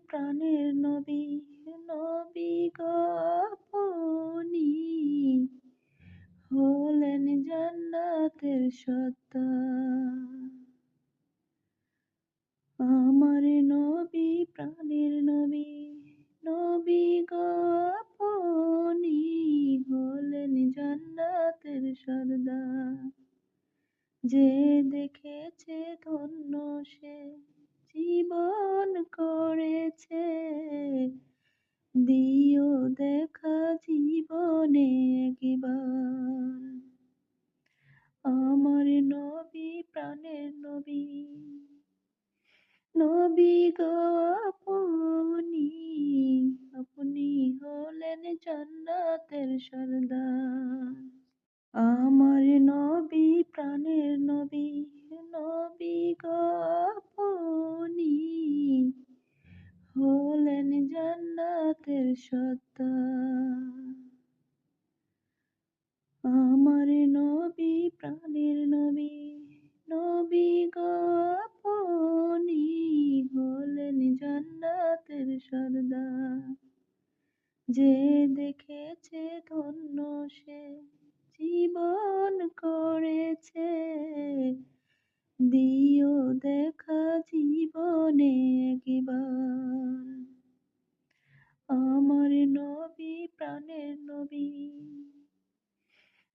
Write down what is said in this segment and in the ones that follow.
প্রাণের নবী, নবী গো আপনি হলেন জান্নাতের সর্দার। আমার নবী প্রাণের নবী, নবী গো আপনি হলেন জান্নাতের সর্দার। যে দেখেছে ধন্য সে জীবন করেছে, দিও দেখা জীবনে একবার। আমার নবী প্রাণের নবী, নবী গো আপনি, আপনি হলেন জান্নাতের সর্দার। আমার নবী প্রাণের নবী, নবী গো আপনি হলেন জান্নাতের সর্দার। আমার নবী প্রাণের নবী, নবী গো আপনি হলেন জান্নাতের সর্দার। যে দেখেছে ধন্য সে জীবন করেছে, দিও দেখা জীবনে একবার। আমার নবী প্রাণের নবী,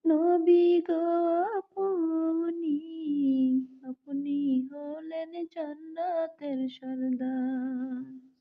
নবী গো আপনি, আপনি হলেন জান্নাতের সর্দার।